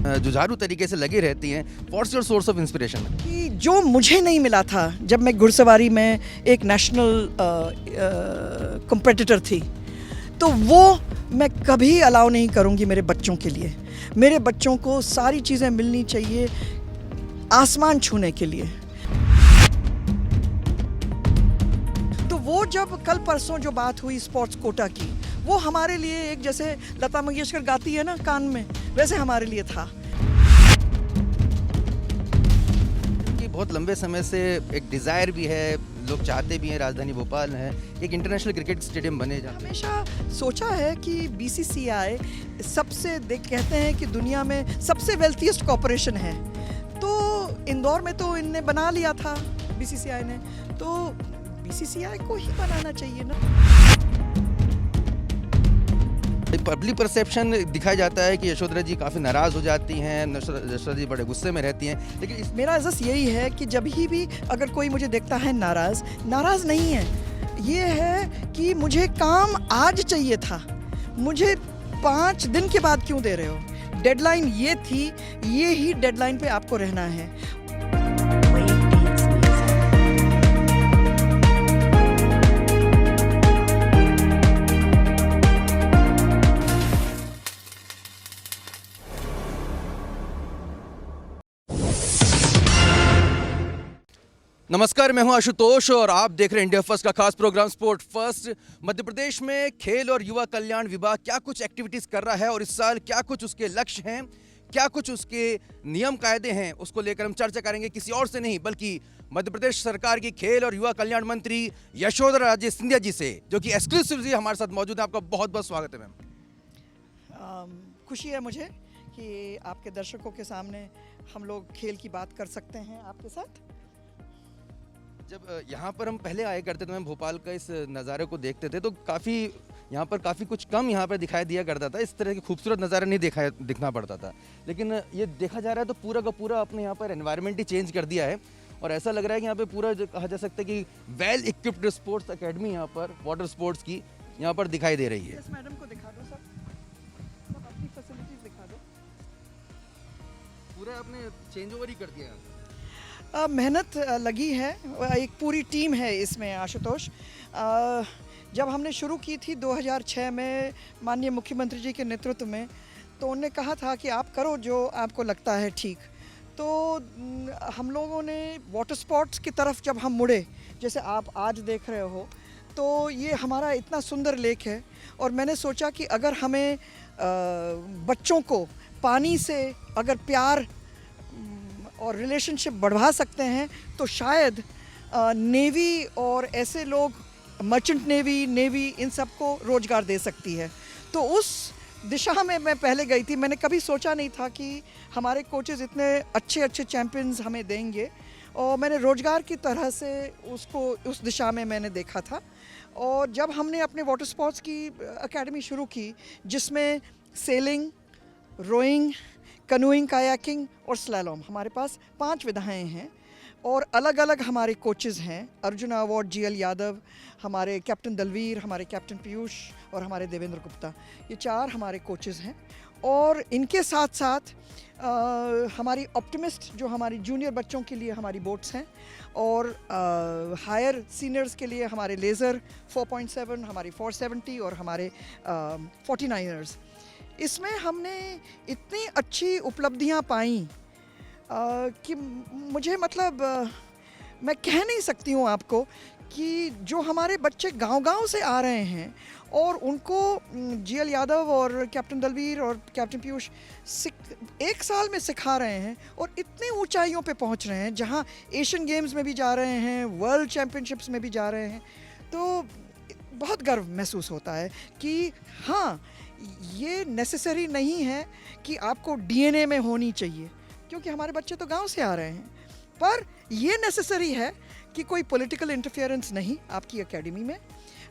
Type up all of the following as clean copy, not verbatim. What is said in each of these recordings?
जुझारू तरीके से लगी रहती हैं। What's your source of inspiration? कि जो मुझे नहीं मिला था जब मैं घुड़सवारी में एक नेशनल कॉम्पिटिटर थी, तो वो मैं कभी अलाउ नहीं करूँगी मेरे बच्चों के लिए। मेरे बच्चों को सारी चीज़ें मिलनी चाहिए आसमान छूने के लिए। तो वो जब कल परसों जो बात हुई स्पोर्ट्स कोटा की, वो हमारे लिए एक, जैसे लता मंगेशकर गाती है ना कान में, वैसे हमारे लिए था। कि बहुत लंबे समय से एक डिज़ायर भी है, लोग चाहते भी हैं राजधानी भोपाल है एक इंटरनेशनल क्रिकेट स्टेडियम बने। हमेशा सोचा है कि बीसीसीआई सबसे कहते हैं कि दुनिया में सबसे वेल्थीएस्ट कॉर्पोरेशन है, तो इंदौर में तो इनने बना लिया था बीसीसीआई ने, तो बीसीसीआई को ही बनाना चाहिए ना। पब्लिक परसेप्शन दिखाया जाता है कि यशोधरा जी काफ़ी नाराज़ हो जाती हैं, यशोधरा जी बड़े गुस्से में रहती हैं, लेकिन मेरा एहसास यही है कि जब भी अगर कोई मुझे देखता है नाराज़ नहीं है, ये है कि मुझे काम आज चाहिए था, मुझे 5 दिन के बाद क्यों दे रहे हो? डेडलाइन ये थी, ये ही डेडलाइन पे आपको रहना है। नमस्कार, मैं हूं आशुतोष और आप देख रहे हैं इंडिया फर्स्ट का खास programme sport first. Madhya Pradesh में खेल और युवा कल्याण विभाग क्या कुछ एक्टिविटीज़ कर रहा है और इस साल क्या कुछ उसके लक्ष्य हैं, क्या कुछ उसके नियम कायदे हैं, उसको लेकर हम चर्चा करेंगे किसी और से नहीं बल्कि मध्य प्रदेश सरकार की खेल और युवा कल्याण मंत्री यशोधरा राजे सिंधिया जी से, जो कि एक्सक्लूसिवली हमारे साथ मौजूद है। आपका बहुत बहुत स्वागत है मैम। खुशी है मुझे कि आपके दर्शकों के सामने हम लोग खेल की बात कर सकते हैं आपके साथ। जब यहाँ पर हम पहले आए करते थे, मैं भोपाल का इस नज़ारे को देखते थे तो यहाँ पर काफ़ी कुछ कम यहाँ पर दिखाई दिया करता था, इस तरह की खूबसूरत नज़ारा नहीं दिखना पड़ता था। लेकिन ये देखा जा रहा है तो पूरा का पूरा अपने यहाँ पर एनवायरनमेंट ही चेंज कर दिया है और ऐसा लग रहा है कि यहाँ पे पूरा जो कहा जा सकता है कि वेल इक्विप्ड स्पोर्ट्स अकेडमी यहाँ पर वाटर स्पोर्ट्स की यहाँ पर दिखाई दे रही है। मैडम को दिखा दो सर, अपनी फैसिलिटीज दिखा दो। पूरा आपने चेंज ओवर ही कर दिया। मेहनत लगी है, एक पूरी टीम है इसमें आशुतोष। जब हमने शुरू की थी 2006 में माननीय मुख्यमंत्री जी के नेतृत्व में, तो उन्होंने कहा था कि आप करो जो आपको लगता है ठीक। तो हम लोगों ने वाटर स्पोर्ट्स की तरफ जब हम मुड़े, जैसे आप आज देख रहे हो, तो ये हमारा इतना सुंदर लेक है और मैंने सोचा कि अगर हमें बच्चों को पानी से अगर प्यार और रिलेशनशिप बढ़वा सकते हैं तो शायद नेवी और ऐसे लोग, मर्चेंट नेवी इन सबको रोज़गार दे सकती है। तो उस दिशा में मैं पहले गई थी। मैंने कभी सोचा नहीं था कि हमारे कोचेज़ इतने अच्छे चैम्पियंस हमें देंगे और मैंने रोज़गार की तरह से उसको उस दिशा में मैंने देखा था। और जब हमने अपने वाटर स्पोर्ट्स की एकेडमी शुरू की, जिसमें सेलिंग, रोइंग, कनूइंग, कायाकिंग और स्लैलॉम, हमारे पास 5 विधाएं हैं और अलग अलग हमारे कोचेज़ हैं। अर्जुना अवार्ड GL यादव, हमारे कैप्टन दलवीर, हमारे कैप्टन पीयूष और हमारे देवेंद्र गुप्ता, ये 4 हमारे कोचेज़ हैं। और इनके साथ साथ हमारी ऑप्टिमिस्ट, जो हमारी जूनियर बच्चों के लिए हमारी बोट्स हैं, और हायर सीनियर्स के लिए हमारे लेज़र 4.7, हमारी 470 और हमारे 49ers। इसमें हमने इतनी अच्छी उपलब्धियां पाई कि मुझे मैं कह नहीं सकती हूँ आपको कि जो हमारे बच्चे गांव-गांव से आ रहे हैं और उनको GL यादव और कैप्टन दलवीर और कैप्टन पीयूष 1 साल में सिखा रहे हैं और इतनी ऊंचाइयों पे पहुंच रहे हैं, जहां एशियन गेम्स में भी जा रहे हैं, वर्ल्ड चैम्पियनशिप्स में भी जा रहे हैं, तो बहुत गर्व महसूस होता है कि हाँ, ये नेसेसरी नहीं है कि आपको DNA में होनी चाहिए, क्योंकि हमारे बच्चे तो गांव से आ रहे हैं, पर ये नेसेसरी है कि कोई पॉलिटिकल इंटरफेरेंस नहीं आपकी एकेडमी में,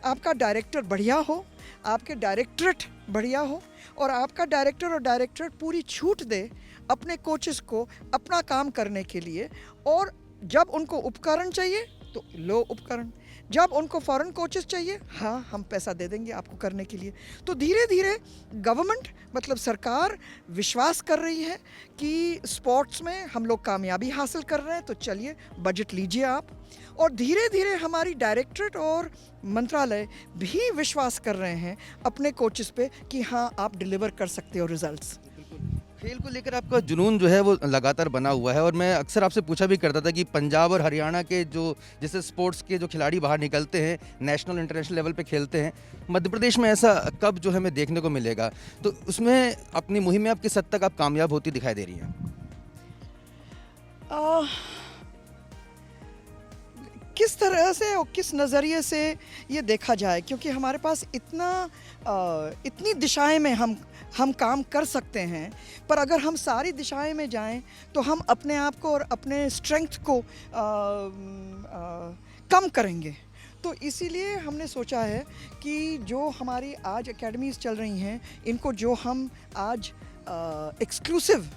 आपका डायरेक्टर बढ़िया हो, आपके डायरेक्टरेट बढ़िया हो और आपका डायरेक्टर और डायरेक्टरेट पूरी छूट दे अपने कोचेस को अपना काम करने के लिए। और जब उनको उपकरण चाहिए तो लो उपकरण, जब उनको फॉरेन कोचेस चाहिए, हाँ हम पैसा दे देंगे आपको करने के लिए। तो धीरे धीरे गवर्नमेंट मतलब सरकार विश्वास कर रही है कि स्पोर्ट्स में हम लोग कामयाबी हासिल कर रहे हैं, तो चलिए बजट लीजिए आप। और धीरे धीरे हमारी डायरेक्टरेट और मंत्रालय भी विश्वास कर रहे हैं अपने कोचेस पे कि हाँ आप डिलीवर कर सकते हो रिजल्ट्स। खेल को लेकर आपका जुनून जो है वो लगातार बना हुआ है, और मैं अक्सर आपसे पूछा भी करता था कि पंजाब और हरियाणा के जो जैसे स्पोर्ट्स के जो खिलाड़ी बाहर निकलते हैं, नेशनल इंटरनेशनल लेवल पे खेलते हैं, मध्य प्रदेश में ऐसा कब जो हमें देखने को मिलेगा? तो उसमें अपनी मुहिम में आप किस हद तक आप कामयाब होती दिखाई दे रही हैं? आ, किस तरह से और किस नज़रिए से ये देखा जाए, क्योंकि हमारे पास इतनी दिशाएं में हम काम कर सकते हैं, पर अगर हम सारी दिशाएं में जाएं तो हम अपने आप को और अपने स्ट्रेंथ को कम करेंगे। तो इसीलिए हमने सोचा है कि जो हमारी आज एकेडमीज़ चल रही हैं, इनको जो हम आज एक्सक्लूसिव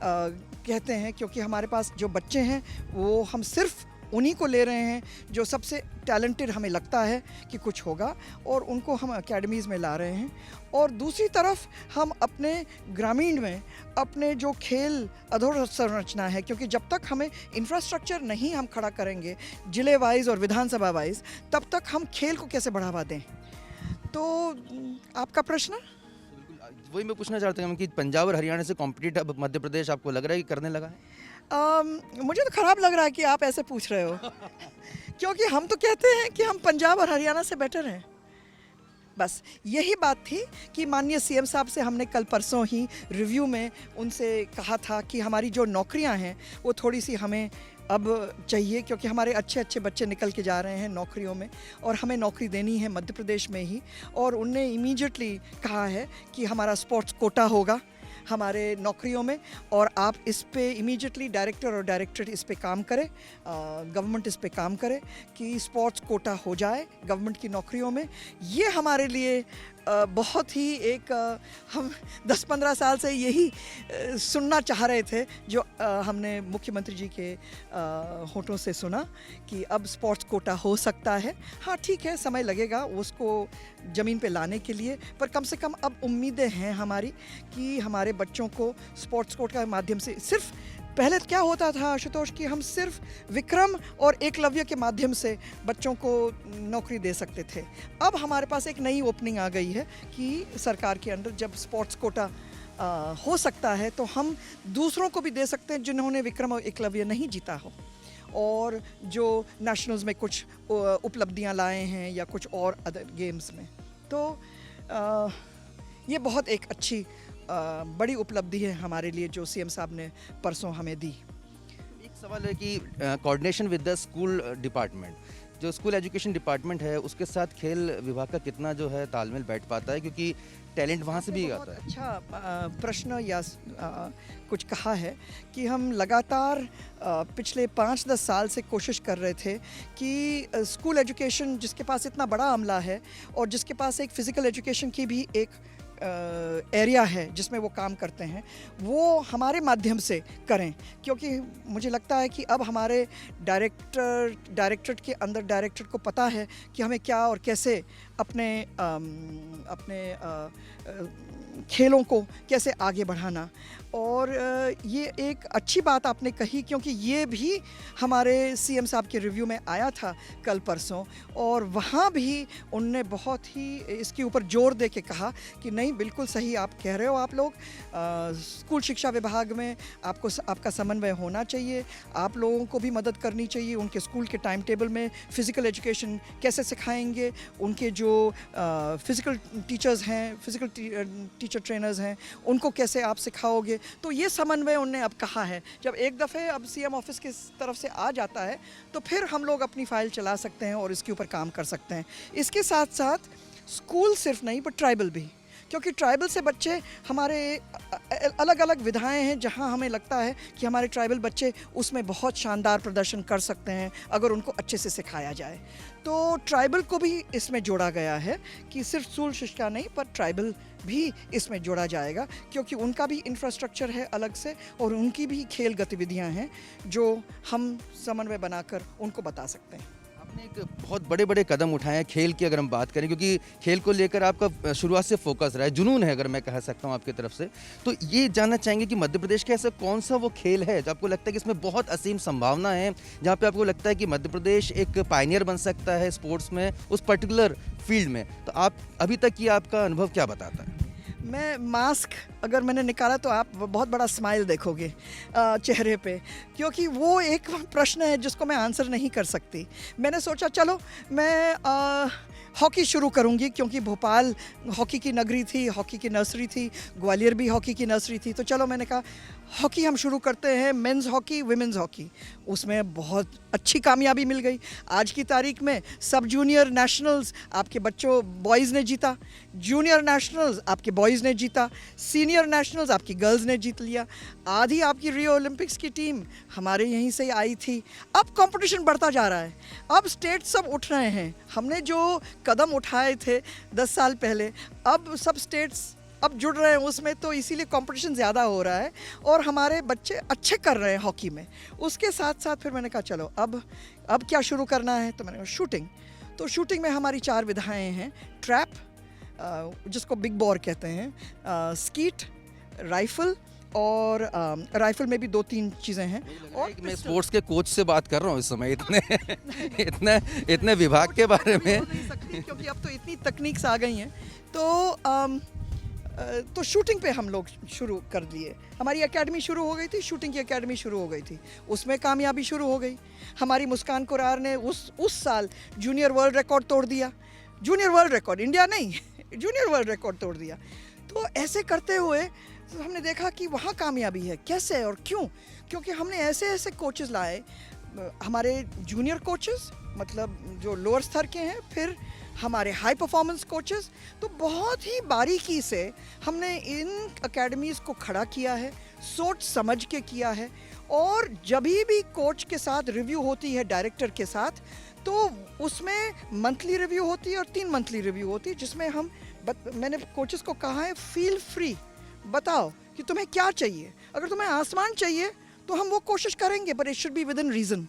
कहते हैं, क्योंकि हमारे पास जो बच्चे हैं वो हम सिर्फ उन्हीं को ले रहे हैं जो सबसे टैलेंटेड हमें लगता है कि कुछ होगा, और उनको हम एकेडमीज़ में ला रहे हैं। और दूसरी तरफ हम अपने ग्रामीण में अपने जो खेल अधोसंरचना है, क्योंकि जब तक हमें इंफ्रास्ट्रक्चर नहीं हम खड़ा करेंगे जिले वाइज और विधानसभा वाइज, तब तक हम खेल को कैसे बढ़ावा दें। तो आपका प्रश्न? वही मैं पूछना चाहता हूँ कि पंजाब और हरियाणा से कॉम्पिटिट अब मध्य प्रदेश आपको लग रहा है कि करने लगा है? मुझे तो ख़राब लग रहा है कि आप ऐसे पूछ रहे हो क्योंकि हम तो कहते हैं कि हम पंजाब और हरियाणा से बेटर हैं। बस यही बात थी कि माननीय सीएम साहब से हमने कल परसों ही रिव्यू में उनसे कहा था कि हमारी जो नौकरियां हैं वो थोड़ी सी हमें अब चाहिए, क्योंकि हमारे अच्छे अच्छे बच्चे निकल के जा रहे हैं नौकरियों में, और हमें नौकरी देनी है मध्य प्रदेश में ही। और उनने इमीडिएटली कहा है कि हमारा स्पोर्ट्स कोटा होगा हमारे नौकरियों में, और आप इस पे इमीडिएटली डायरेक्टर और डायरेक्टरेट इस पे काम करें, गवर्नमेंट इस पे काम करे कि स्पोर्ट्स कोटा हो जाए गवर्नमेंट की नौकरियों में। ये हमारे लिए बहुत ही एक हम 10-15 साल से यही सुनना चाह रहे थे, जो हमने मुख्यमंत्री जी के होठों से सुना कि अब स्पोर्ट्स कोटा हो सकता है। हाँ ठीक है, समय लगेगा उसको ज़मीन पे लाने के लिए, पर कम से कम अब उम्मीदें हैं हमारी कि हमारे बच्चों को स्पोर्ट्स कोटा के माध्यम से, सिर्फ पहले क्या होता था आशुतोष कि हम सिर्फ विक्रम और एकलव्य के माध्यम से बच्चों को नौकरी दे सकते थे। अब हमारे पास एक नई ओपनिंग आ गई है कि सरकार के अंदर जब स्पोर्ट्स कोटा हो सकता है तो हम दूसरों को भी दे सकते हैं जिन्होंने विक्रम और एकलव्य नहीं जीता हो, और जो नेशनल्स में कुछ उपलब्धियां लाए हैं या कुछ और अदर गेम्स में। तो ये बहुत एक अच्छी बड़ी उपलब्धि है हमारे लिए जो सीएम साहब ने परसों हमें दी। एक सवाल है कि coordination with the school department, जो स्कूल एजुकेशन डिपार्टमेंट है उसके साथ खेल विभाग का कितना जो है तालमेल बैठ पाता है, क्योंकि टैलेंट वहाँ से भी आता है? अच्छा प्रश्न या कुछ कहा है कि हम लगातार पिछले 5-10 साल से कोशिश कर रहे थे कि स्कूल एजुकेशन जिसके पास इतना बड़ा अमला है और जिसके पास एक फ़िज़िकल एजुकेशन की भी एक एरिया है जिसमें वो काम करते हैं, वो हमारे माध्यम से करें, क्योंकि मुझे लगता है कि अब हमारे डायरेक्टरेट के अंदर डायरेक्टरेट को पता है कि हमें क्या और कैसे अपने खेलों को कैसे आगे बढ़ाना। और ये एक अच्छी बात आपने कही, क्योंकि ये भी हमारे सीएम साहब के रिव्यू में आया था कल परसों, और वहाँ भी उनने बहुत ही इसके ऊपर जोर दे के कहा कि नहीं बिल्कुल सही आप कह रहे हो, आप लोग स्कूल शिक्षा विभाग में आपका समन्वय होना चाहिए, आप लोगों को भी मदद करनी चाहिए। उनके स्कूल के टाइम टेबल में फ़िज़िकल एजुकेशन कैसे सिखाएंगे, उनके जो फ़िज़िकल टीचर्स हैं, फ़िज़िकल टीचर ट्रेनर्स हैं, उनको कैसे आप सिखाओगे। तो ये समन्वय उनने अब कहा है। जब एक दफ़े अब सीएम ऑफिस की तरफ से आ जाता है तो फिर हम लोग अपनी फ़ाइल चला सकते हैं और इसके ऊपर काम कर सकते हैं। इसके साथ साथ स्कूल सिर्फ नहीं पर ट्राइबल भी, क्योंकि ट्राइबल से बच्चे हमारे अलग अलग विधाएं हैं जहां हमें लगता है कि हमारे ट्राइबल बच्चे उसमें बहुत शानदार प्रदर्शन कर सकते हैं अगर उनको अच्छे से सिखाया जाए। तो ट्राइबल को भी इसमें जोड़ा गया है कि सिर्फ स्कूल शिक्षा नहीं पर ट्राइबल भी इसमें जोड़ा जाएगा, क्योंकि उनका भी इंफ्रास्ट्रक्चर है अलग से और उनकी भी खेल गतिविधियां हैं जो हम समन्वय बनाकर उनको बता सकते हैं। आपने एक बहुत बड़े बड़े कदम उठाए हैं खेल की अगर हम बात करें, क्योंकि खेल को लेकर आपका शुरुआत से फोकस रहा है, जुनून है अगर मैं कह सकता हूँ आपकी तरफ से। तो ये जानना चाहेंगे कि मध्य प्रदेश का ऐसा कौन सा वो खेल है जो आपको लगता है कि इसमें बहुत असीम संभावना है, जहाँ पे आपको लगता है कि मध्य प्रदेश एक पायनियर बन सकता है स्पोर्ट्स में, उस पर्टिकुलर फील्ड में। तो आप अभी तक की आपका अनुभव क्या बताता है? मैं मास्क अगर मैंने निकाला तो आप बहुत बड़ा स्माइल देखोगे चेहरे पे, क्योंकि वो एक प्रश्न है जिसको मैं आंसर नहीं कर सकती। मैंने सोचा चलो मैं हॉकी शुरू करूंगी, क्योंकि भोपाल हॉकी की नगरी थी, हॉकी की नर्सरी थी, ग्वालियर भी हॉकी की नर्सरी थी। तो चलो मैंने कहा हॉकी हम शुरू करते हैं, मेंस हॉकी, विमेंस हॉकी। उसमें बहुत अच्छी कामयाबी मिल गई। आज की तारीख में सब जूनियर नेशनल्स आपके बच्चों बॉयज़ ने जीता, जूनियर नेशनल्स आपके बॉयज़ ने जीता, सीनियर नेशनल्स आपकी गर्ल्स ने जीत लिया। आधी आपकी रियो ओलंपिक्स की टीम हमारे यहीं से आई थी। अब कंपटीशन बढ़ता जा रहा है, अब स्टेट सब उठ रहे हैं। हमने जो कदम उठाए थे 10 साल पहले, अब सब स्टेट्स अब जुड़ रहे हैं उसमें, तो इसीलिए कंपटीशन ज़्यादा हो रहा है और हमारे बच्चे अच्छे कर रहे हैं हॉकी में। उसके साथ साथ फिर मैंने कहा चलो अब क्या शुरू करना है, तो मैंने कहा शूटिंग। तो शूटिंग में हमारी 4 विधाएं हैं। ट्रैप, जिसको बिग बॉर कहते हैं, स्कीट, राइफल, और राइफल में भी 2-3 चीज़ें हैं। और मैं स्पोर्ट्स के कोच से बात कर रहा हूँ इस समय, इतने विभाग के बारे में। बोल नहीं सकती क्योंकि अब तो इतनी तकनीक्स आ गई हैं। तो शूटिंग पे हम लोग शुरू कर दिए। हमारी एकेडमी शुरू हो गई थी, शूटिंग की एकेडमी शुरू हो गई थी, उसमें कामयाबी शुरू हो गई। हमारी मुस्कान कुरार ने उस साल जूनियर वर्ल्ड रिकॉर्ड तोड़ दिया। जूनियर वर्ल्ड रिकॉर्ड, इंडिया नहीं, जूनियर वर्ल्ड रिकॉर्ड तोड़ दिया। तो ऐसे करते हुए तो हमने देखा कि वहाँ कामयाबी है, कैसे और क्यों? क्योंकि हमने ऐसे ऐसे कोचेस लाए, हमारे जूनियर कोचेस मतलब जो लोअर स्तर के हैं, फिर हमारे हाई परफॉर्मेंस कोचेस। तो बहुत ही बारीकी से हमने इन एकेडमीज़ को खड़ा किया है, सोच समझ के किया है। और जब भी कोच के साथ रिव्यू होती है डायरेक्टर के साथ, तो उसमें मंथली रिव्यू होती है और 3 मंथली रिव्यू होती है, जिसमें मैंने कोचेस को कहा है फील फ्री, बताओ कि तुम्हें क्या चाहिए। अगर तुम्हें आसमान चाहिए तो हम वो कोशिश करेंगे, but it should be with in reason.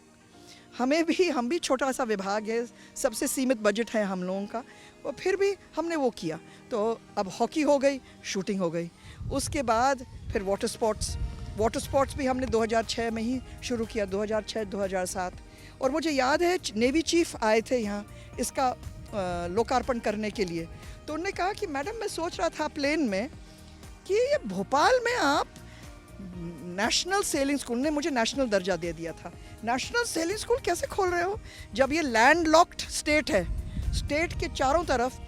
हम भी छोटा सा विभाग है, सबसे सीमित बजट है हम लोगों का, और फिर भी हमने वो किया। तो अब हॉकी हो गई, शूटिंग हो गई, उसके बाद फिर वाटर स्पोर्ट्स भी हमने 2006 में ही शुरू किया, 2006-2007। और मुझे याद है नेवी चीफ आए थे यहाँ इसका लोकार्पण करने के लिए। तो उन्होंने कहा कि मैडम मैं सोच रहा था प्लेन में कि ये भोपाल में आप नेशनल सेलिंग स्कूल, ने मुझे नेशनल दर्जा दे दिया था, नेशनल सेलिंग स्कूल कैसे खोल रहे हो जब ये लैंड लॉक्ड स्टेट है, स्टेट के चारों तरफ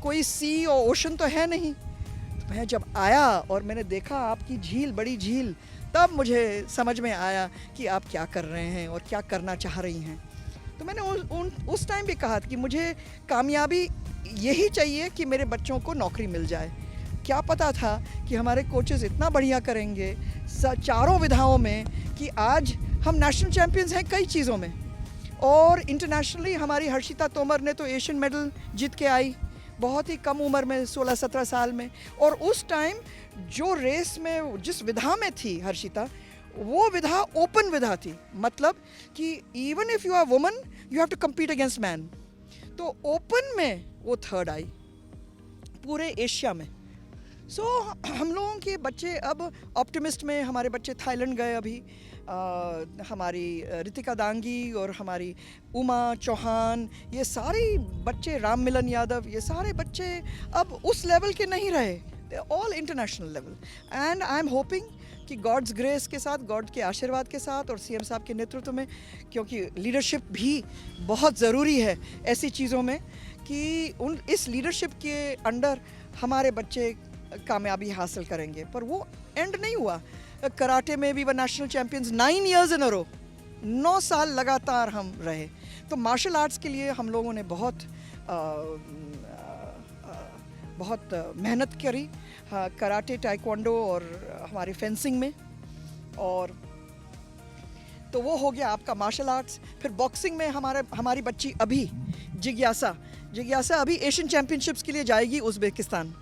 कोई सी और ओशन तो है नहीं। तो मैं जब आया और मैंने देखा आपकी झील, बड़ी झील, तब मुझे समझ में आया कि आप क्या कर रहे हैं और क्या करना चाह रही हैं। तो मैंने उस टाइम भी कहा कि मुझे कामयाबी यही चाहिए कि मेरे बच्चों को नौकरी मिल जाए। क्या पता था कि हमारे कोचेस इतना बढ़िया करेंगे चारों विधाओं में कि आज हम नेशनल चैम्पियंस हैं कई चीज़ों में। और इंटरनेशनली हमारी हर्षिता तोमर ने तो एशियन मेडल जीत के आई बहुत ही कम उम्र में, 16-17 साल में। और उस टाइम जो रेस में जिस विधा में थी हर्षिता, वो विधा ओपन विधा थी, मतलब कि even if you are woman you have to compete against man. तो ओपन में वो 3rd आई पूरे एशिया में। हम लोगों के बच्चे अब ऑप्टिमिस्ट में, हमारे बच्चे थाईलैंड गए अभी, हमारी रितिका दांगी और हमारी उमा चौहान, ये सारे बच्चे, राम मिलन यादव, ये सारे बच्चे अब उस लेवल के नहीं रहे, they all international level. And I am hoping कि गॉड्स ग्रेस के साथ, गॉड के आशीर्वाद के साथ और सीएम साहब के नेतृत्व में, क्योंकि लीडरशिप भी बहुत ज़रूरी है ऐसी चीज़ों में, कि इस लीडरशिप के अंडर हमारे बच्चे कामयाबी हासिल करेंगे। पर वो एंड नहीं हुआ। कराटे में भी वो national champions 9 years in a row, 9 साल लगातार हम रहे। तो मार्शल आर्ट्स के लिए हम लोगों ने बहुत मेहनत करी, कराटे, टाइक्वांडो और हमारी फेंसिंग में। और तो वो हो गया आपका मार्शल आर्ट्स। फिर बॉक्सिंग में हमारी बच्ची अभी जिज्ञासा अभी एशियन चैम्पियनशिप्स के लिए जाएगी उज़्बेकिस्तान।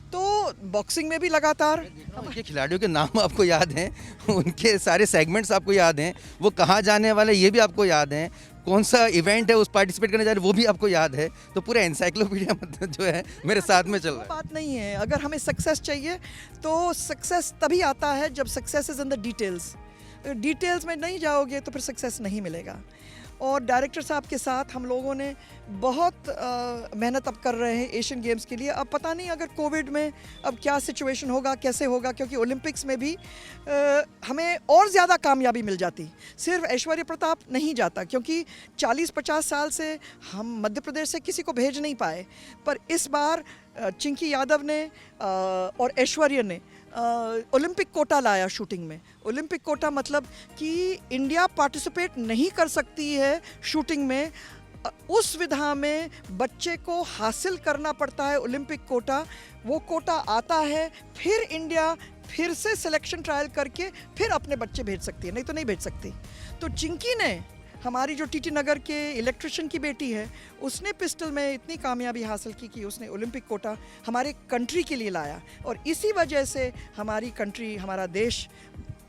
तो बॉक्सिंग में भी लगातार उनके खिलाड़ियों के नाम आपको याद हैं, उनके सारे सेगमेंट्स आपको याद हैं, वो कहाँ जाने वाले ये भी आपको याद हैं, कौन सा इवेंट है उस पार्टिसिपेट करने जा रहे हैं वो भी आपको याद है, तो पूरा एनसाइक्लोपीडिया मतलब जो है मेरे साथ में चल वो रहा है। बात नहीं है। अगर हमें सक्सेस चाहिए तो सक्सेस तभी आता है जब success is in the details. Details में नहीं जाओगे तो फिर सक्सेस नहीं मिलेगा। और डायरेक्टर साहब के साथ हम लोगों ने बहुत मेहनत अब कर रहे हैं एशियन गेम्स के लिए। अब पता नहीं अगर कोविड में अब क्या सिचुएशन होगा, कैसे होगा, क्योंकि ओलंपिक्स में भी हमें और ज़्यादा कामयाबी मिल जाती। सिर्फ ऐश्वर्य प्रताप नहीं जाता, क्योंकि 40-50 साल से हम मध्य प्रदेश से किसी को भेज नहीं पाए। पर इस बार चिंकी यादव ने और ऐश्वर्य ने ओलंपिक कोटा लाया शूटिंग में। ओलंपिक कोटा मतलब कि इंडिया पार्टिसिपेट नहीं कर सकती है शूटिंग में, उस विधा में बच्चे को हासिल करना पड़ता है ओलंपिक कोटा। वो कोटा आता है, फिर इंडिया फिर से सिलेक्शन ट्रायल करके फिर अपने बच्चे भेज सकती है, नहीं तो नहीं भेज सकती। तो चिंकी ने, हमारी जो टीटी नगर के इलेक्ट्रिशियन की बेटी है, उसने पिस्टल में इतनी कामयाबी हासिल की कि उसने ओलंपिक कोटा हमारे कंट्री के लिए लाया। और इसी वजह से हमारी कंट्री, हमारा देश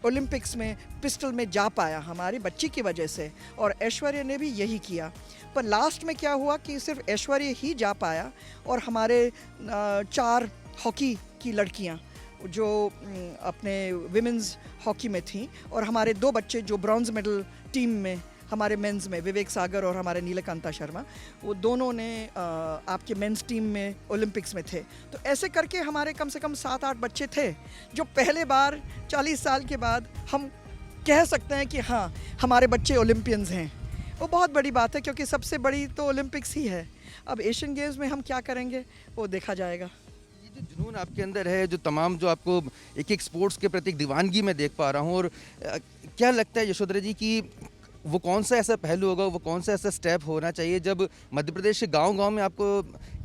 ओलंपिक्स में पिस्टल में जा पाया, हमारी बच्ची की वजह से। और ऐश्वर्य ने भी यही किया। पर लास्ट में क्या हुआ कि सिर्फ ऐश्वर्य ही जा पाया और हमारे 4 हॉकी की लड़कियां जो अपने विमेंस हॉकी में थीं, और हमारे 2 बच्चे जो ब्रॉन्ज मेडल टीम में हमारे मेंस में, विवेक सागर और हमारे नीलकांता शर्मा, वो दोनों ने आपके मेंस टीम में ओलंपिक्स में थे। तो ऐसे करके हमारे कम से कम 7-8 बच्चे थे जो पहले बार 40 साल के बाद हम कह सकते हैं कि हाँ, हमारे बच्चे ओलंपियंस हैं। वो बहुत बड़ी बात है, क्योंकि सबसे बड़ी तो ओलंपिक्स ही है। अब एशियन गेम्स में हम क्या करेंगे वो देखा जाएगा। ये जो जुनून आपके अंदर है, जो तमाम जो आपको एक स्पोर्ट्स के प्रति एक दीवानगी मैं देख पा रहा हूँ, और क्या लगता है यशोधरा जी कि वो कौन सा ऐसा पहलू होगा, वो कौन सा ऐसा स्टेप होना चाहिए जब मध्य प्रदेश के गांव-गांव में आपको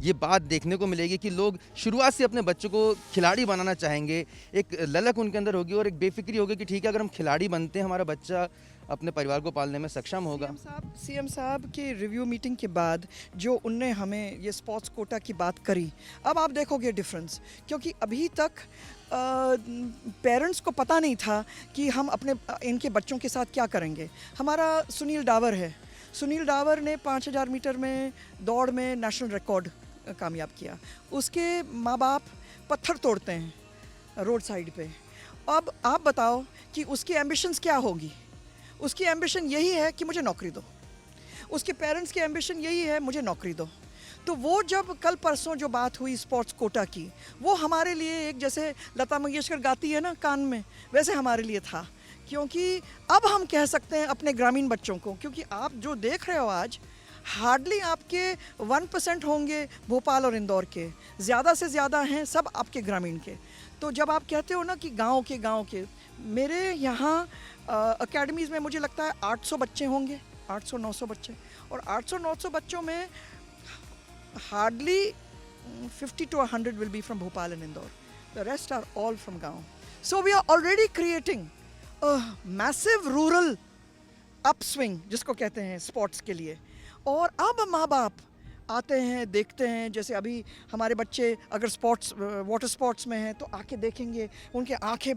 ये बात देखने को मिलेगी कि लोग शुरुआत से अपने बच्चों को खिलाड़ी बनाना चाहेंगे, एक ललक उनके अंदर होगी और एक बेफिक्री होगी कि ठीक है, अगर हम खिलाड़ी बनते हैं, हमारा बच्चा अपने परिवार को पालने में सक्षम होगा। सीएम साहब की रिव्यू मीटिंग के बाद जो उनने हमें ये स्पोर्ट्स कोटा की बात करी, अब आप देखोगे डिफरेंस। क्योंकि अभी तक पेरेंट्स को पता नहीं था कि हम अपने इनके बच्चों के साथ क्या करेंगे। हमारा सुनील डावर है, सुनील डावर ने 5000 मीटर में दौड़ में नेशनल रिकॉर्ड कामयाब किया। उसके माँ बाप पत्थर तोड़ते हैं रोड साइड पे। अब आप बताओ कि उसकी एम्बिशंस क्या होगी। उसकी एम्बिशन यही है कि मुझे नौकरी दो, उसके पेरेंट्स की एम्बिशन यही है मुझे नौकरी दो। तो वो जब कल परसों जो बात हुई स्पोर्ट्स कोटा की, वो हमारे लिए एक, जैसे लता मंगेशकर गाती है ना कान में, वैसे हमारे लिए था। क्योंकि अब हम कह सकते हैं अपने ग्रामीण बच्चों को, क्योंकि आप जो देख रहे हो आज, हार्डली आपके 1% होंगे भोपाल और इंदौर के, ज़्यादा से ज़्यादा हैं सब आपके ग्रामीण के। तो जब आप कहते हो ना कि गांव के, मेरे यहाँ अकेडमीज़ में मुझे लगता है 800 बच्चे होंगे, 800-900 बच्चे। और 800-900 बच्चों में hardly 50 to 100 will be from Bhopal and Indore. The rest are all from गाँव. So we are already creating a massive rural upswing, जिसको कहते हैं स्पोर्ट्स के लिए। और अब माँ बाप आते हैं, देखते हैं, जैसे अभी हमारे बच्चे अगर स्पोर्ट्स वाटर स्पोर्ट्स में हैं तो आके देखेंगे, उनके आंखें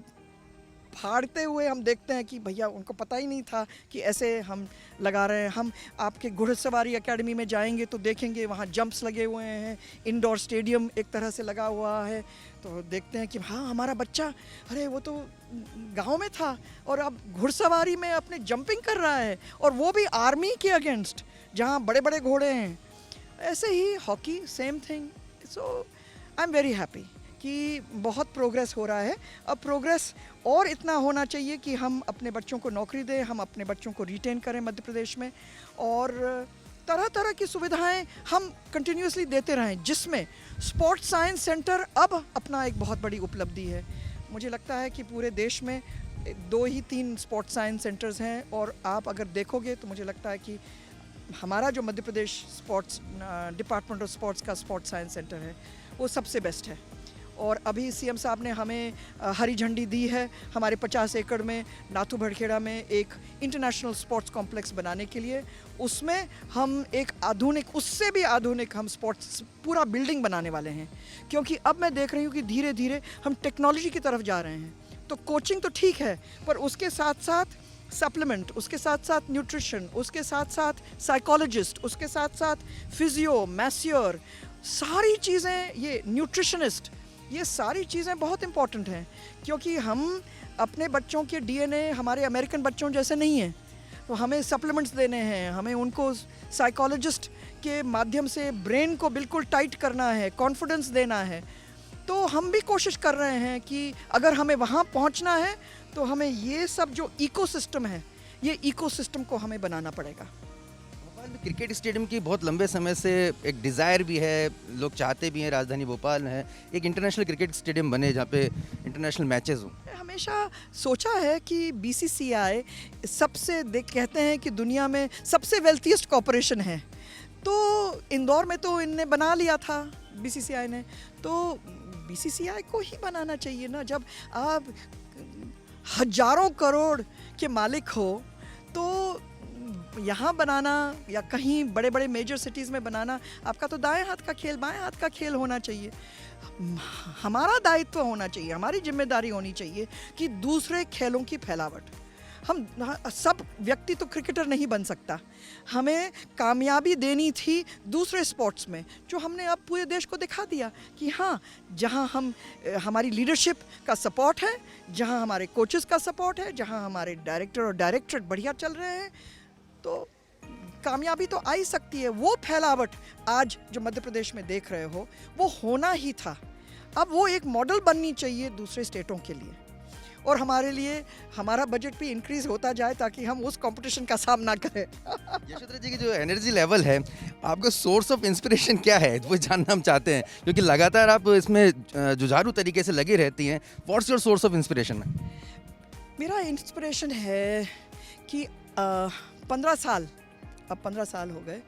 फाड़ते हुए हम देखते हैं कि भैया उनको पता ही नहीं था कि ऐसे हम लगा रहे हैं। हम आपके घुड़सवारी एकेडमी में जाएंगे तो देखेंगे वहाँ जंप्स लगे हुए हैं, इंडोर स्टेडियम एक तरह से लगा हुआ है। तो देखते हैं कि हाँ, हमारा बच्चा, अरे वो तो गांव में था और अब घुड़सवारी में अपने जंपिंग कर रहा है, और वो भी आर्मी के अगेंस्ट जहाँ बड़े बड़े घोड़े हैं। ऐसे ही hockey same thing. So I am very happy कि बहुत प्रोग्रेस हो रहा है। अब प्रोग्रेस और इतना होना चाहिए कि हम अपने बच्चों को नौकरी दें, हम अपने बच्चों को रिटेन करें मध्य प्रदेश में, और तरह तरह की सुविधाएं हम कंटिन्यूसली देते रहें, जिसमें स्पोर्ट्स साइंस सेंटर अब अपना एक बहुत बड़ी उपलब्धि है। मुझे लगता है कि पूरे देश में 2 ही 3 स्पोर्ट्स साइंस सेंटर्स हैं, और आप अगर देखोगे तो मुझे लगता है कि हमारा जो Madhya Pradesh sports department of sports का स्पोर्ट्स साइंस सेंटर है वो सबसे बेस्ट है। और अभी सीएम साहब ने हमें हरी झंडी दी है हमारे 50 एकड़ में नाथू भड़खेड़ा में एक इंटरनेशनल स्पोर्ट्स कॉम्प्लेक्स बनाने के लिए। उसमें हम एक आधुनिक, उससे भी आधुनिक हम स्पोर्ट्स पूरा बिल्डिंग बनाने वाले हैं, क्योंकि अब मैं देख रही हूँ कि धीरे धीरे हम टेक्नोलॉजी की तरफ जा रहे हैं। तो कोचिंग तो ठीक है, पर उसके साथ साथ सप्लीमेंट, उसके साथ साथ न्यूट्रिशन, उसके साथ साथ साइकोलॉजिस्ट, उसके साथ साथ फिजियो, मैस्योर, सारी चीज़ें, ये न्यूट्रिशनिस्ट, ये सारी चीज़ें बहुत इम्पॉर्टेंट हैं, क्योंकि हम अपने बच्चों के डीएनए हमारे अमेरिकन बच्चों जैसे नहीं हैं, तो हमें सप्लीमेंट्स देने हैं, हमें उनको साइकोलॉजिस्ट के माध्यम से ब्रेन को बिल्कुल टाइट करना है, कॉन्फिडेंस देना है। तो हम भी कोशिश कर रहे हैं कि अगर हमें वहाँ पहुँचना है तो हमें ये सब जो इकोसिस्टम है, ये इकोसिस्टम को हमें बनाना पड़ेगा। भोपाल में क्रिकेट स्टेडियम की बहुत लंबे समय से एक डिज़ायर भी है, लोग चाहते भी हैं, राजधानी भोपाल में है एक इंटरनेशनल क्रिकेट स्टेडियम बने जहाँ पे इंटरनेशनल मैचेस हों। हमेशा सोचा है कि बीसीसीआई सबसे कहते हैं कि दुनिया में सबसे वेल्थीएस्ट कॉरपोरेशन है, तो इंदौर में तो इनने बना लिया था बीसीसीआई ने, तो बीसीसीआई को ही बनाना चाहिए ना। जब आप हजारों करोड़ के मालिक हो तो यहाँ बनाना या कहीं बड़े बड़े मेजर सिटीज़ में बनाना आपका तो दाएं हाथ का खेल, बाएं हाथ का खेल होना चाहिए। हमारा दायित्व होना चाहिए, हमारी जिम्मेदारी होनी चाहिए कि दूसरे खेलों की फैलावट। हम सब व्यक्ति तो क्रिकेटर नहीं बन सकता, हमें कामयाबी देनी थी दूसरे स्पोर्ट्स में, जो हमने अब पूरे देश को दिखा दिया कि हाँ, जहाँ हमारी लीडरशिप का सपोर्ट है, जहाँ हमारे कोचेस का सपोर्ट है, जहाँ हमारे डायरेक्टर और डायरेक्टरेट बढ़िया चल रहे हैं, तो कामयाबी तो आ ही सकती है। वो फैलावट आज जो मध्य प्रदेश में देख रहे हो वो होना ही था, अब वो एक मॉडल बननी चाहिए दूसरे स्टेटों के लिए, और हमारे लिए हमारा बजट भी इंक्रीज होता जाए ताकि हम उस कंपटीशन का सामना करें। यशोधरा जी की जो एनर्जी लेवल है, आपका सोर्स ऑफ इंस्पिरेशन क्या है, वो जानना हम चाहते हैं, क्योंकि लगातार आप इसमें जुझारू तरीके से लगी रहती हैं। What's your source of inspiration? मेरा इंस्पिरेशन है कि 15 साल हो गए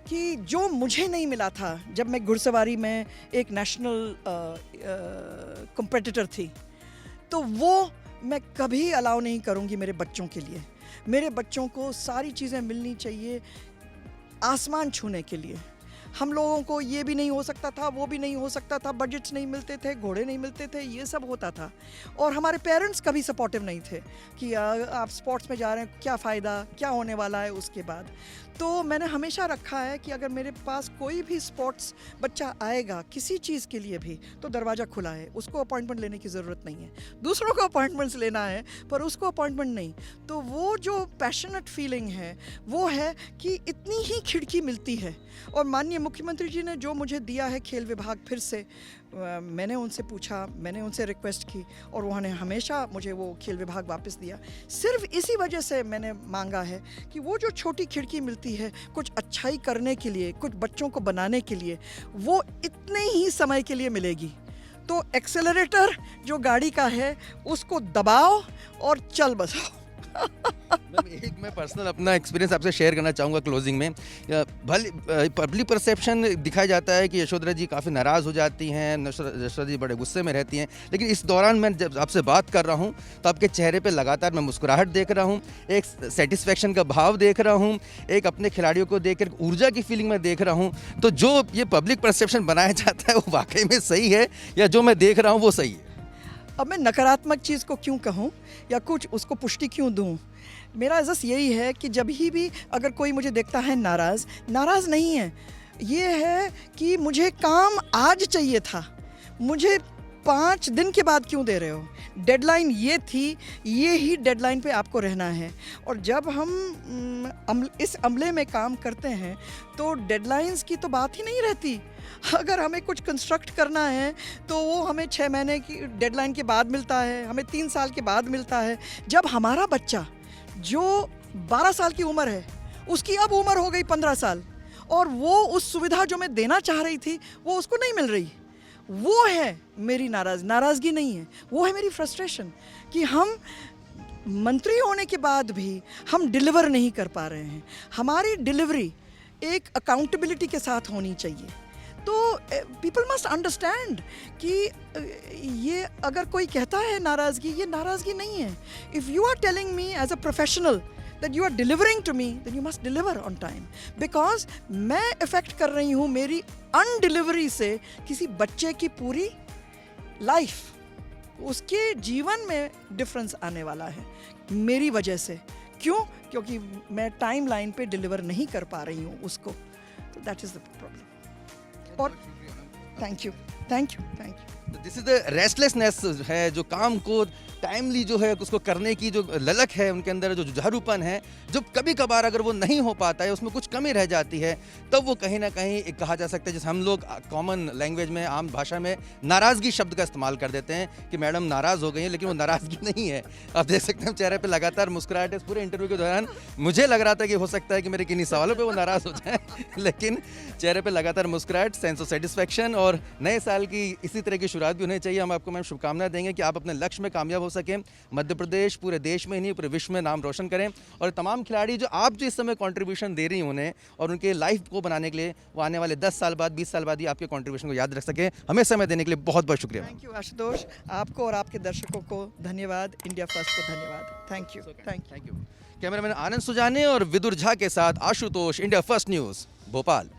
कि जो मुझे नहीं मिला था जब मैं घुड़सवारी में एक नेशनल कॉम्पिटिटर थी, तो वो मैं कभी अलाउ नहीं करूँगी मेरे बच्चों के लिए। मेरे बच्चों को सारी चीज़ें मिलनी चाहिए आसमान छूने के लिए। हम लोगों को ये भी नहीं हो सकता था, वो भी नहीं हो सकता था, बजट्स नहीं मिलते थे, घोड़े नहीं मिलते थे, ये सब होता था, और हमारे पेरेंट्स कभी सपोर्टिव नहीं थे कि आप स्पोर्ट्स में जा रहे हैं, क्या फ़ायदा, क्या होने वाला है उसके बाद। तो मैंने हमेशा रखा है कि अगर मेरे पास कोई भी स्पोर्ट्स बच्चा आएगा किसी चीज़ के लिए भी, तो दरवाज़ा खुला है, उसको अपॉइंटमेंट लेने की ज़रूरत नहीं है। दूसरों को अपॉइंटमेंट्स लेना है पर उसको अपॉइंटमेंट नहीं। तो वो जो पैशनेट फीलिंग है वो है कि इतनी ही खिड़की मिलती है, और माननीय मुख्यमंत्री जी ने जो मुझे दिया है खेल विभाग, फिर से मैंने उनसे पूछा, मैंने उनसे रिक्वेस्ट की, और उन्होंने हमेशा मुझे वो खेल विभाग वापस दिया। सिर्फ इसी वजह से मैंने मांगा है कि वो जो छोटी खिड़की मिलती है कुछ अच्छाई करने के लिए, कुछ बच्चों को बनाने के लिए, वो इतने ही समय के लिए मिलेगी। तो एक्सेलरेटर जो गाड़ी का है उसको दबाओ और चल बसाओ। मैं पर्सनल अपना एक्सपीरियंस आपसे शेयर करना चाहूँगा क्लोजिंग में। पब्लिक परसेप्शन दिखाया जाता है कि यशोधरा जी काफ़ी नाराज़ हो जाती हैं, यशोधरा जी बड़े गुस्से में रहती हैं, लेकिन इस दौरान मैं जब आपसे बात कर रहा हूँ तो आपके चेहरे पे लगातार मैं मुस्कुराहट देख रहा हूँ, एक सेटिस्फेक्शन का भाव देख रहा हूँ, एक अपने खिलाड़ियों को देख कर ऊर्जा की फीलिंग में देख रहा हूँ। तो जो ये पब्लिक परसेप्शन बनाया जाता है वो वाकई में सही है, या जो मैं देख रहा हूँ वो सही है? अब मैं नकारात्मक चीज़ को क्यों कहूँ या कुछ उसको पुष्टि क्यों दूँ? मेरा जस्ट यही है कि जब भी अगर कोई मुझे देखता है नाराज़ नहीं है, ये है कि मुझे काम आज चाहिए था, मुझे 5 दिन के बाद क्यों दे रहे हो? डेडलाइन ये थी, ये ही डेडलाइन पे आपको रहना है। और जब हम इस अमले में काम करते हैं तो डेडलाइंस की तो बात ही नहीं रहती। अगर हमें कुछ कंस्ट्रक्ट करना है तो वो हमें 6 महीने की डेडलाइन के बाद मिलता है, हमें 3 साल के बाद मिलता है। जब हमारा बच्चा जो 12 साल की उम्र है उसकी अब उम्र हो गई 15 साल, और वो उस सुविधा जो मैं देना चाह रही थी वो उसको नहीं मिल रही, वो है मेरी नाराज़गी नहीं है, वो है मेरी फ्रस्ट्रेशन कि हम मंत्री होने के बाद भी हम डिलीवर नहीं कर पा रहे हैं। हमारी डिलीवरी एक अकाउंटेबिलिटी के साथ होनी चाहिए। तो पीपल मस्ट अंडरस्टैंड कि ये अगर कोई कहता है नाराज़गी, ये नाराज़गी नहीं है। If you are telling me as a professional that you are delivering to me, then you must deliver on time, because मैं इफ़ेक्ट कर रही हूँ मेरी अनडिलीवरी से किसी बच्चे की पूरी लाइफ, उसके जीवन में डिफरेंस आने वाला है मेरी वजह से। क्यों? क्योंकि मैं टाइम लाइन पे डिलीवर नहीं कर पा रही हूँ उसको, तो दैट इज़ द प्रॉब्लम। और thank you, thank you, thank you. This is the restlessness है, जो काम को टाइमली जो है उसको करने की जो ललक है उनके अंदर, जो जुझारूपन है, जब कभी कभार अगर वो नहीं हो पाता है, उसमें कुछ कमी रह जाती है, तब वो कहीं ना कहीं एक कहा जा सकता है, जैसे हम लोग कॉमन लैंग्वेज में, आम भाषा में नाराज़गी शब्द का इस्तेमाल कर देते हैं कि मैडम नाराज़ हो गई हैं, लेकिन वो नाराज़गी नहीं है। आप देख सकते हैं चेहरे पे लगातार मुस्कुराहट है। इस पूरे इंटरव्यू के दौरान मुझे लग रहा था कि हो सकता है कि मेरे किन्हीं सवालों पे वो नाराज़ हो जाए, लेकिन चेहरे पे लगातार मुस्कुराहट, सेंस ऑफ सेटिस्फैक्शन, और नए साल की इसी तरह की शुरुआत भी होनी चाहिए। हम आपको मैम शुभकामनाएं देंगे कि आप अपने लक्ष्य में कामयाब हो सकें, मध्य प्रदेश पूरे देश में ही नहीं पूरे विश्व में नाम रोशन करें, और तमाम खिलाड़ी जो आप जो इस समय कंट्रीब्यूशन दे रही हैं उन्हें और उनके लाइफ को बनाने के लिए, वो आने वाले 10 साल बाद, 20 साल बाद ही आपके कंट्रीब्यूशन को याद रख सकें। हमें समय देने के लिए बहुत बहुत शुक्रिया। थैंक यू आशुतोष, आपको और आपके दर्शकों को धन्यवाद, इंडिया फर्स्ट को धन्यवाद। Thank you, thank you. Cameraman Anand Sujane और विदुर झा के साथ Ashutosh, India first news, Bhopal.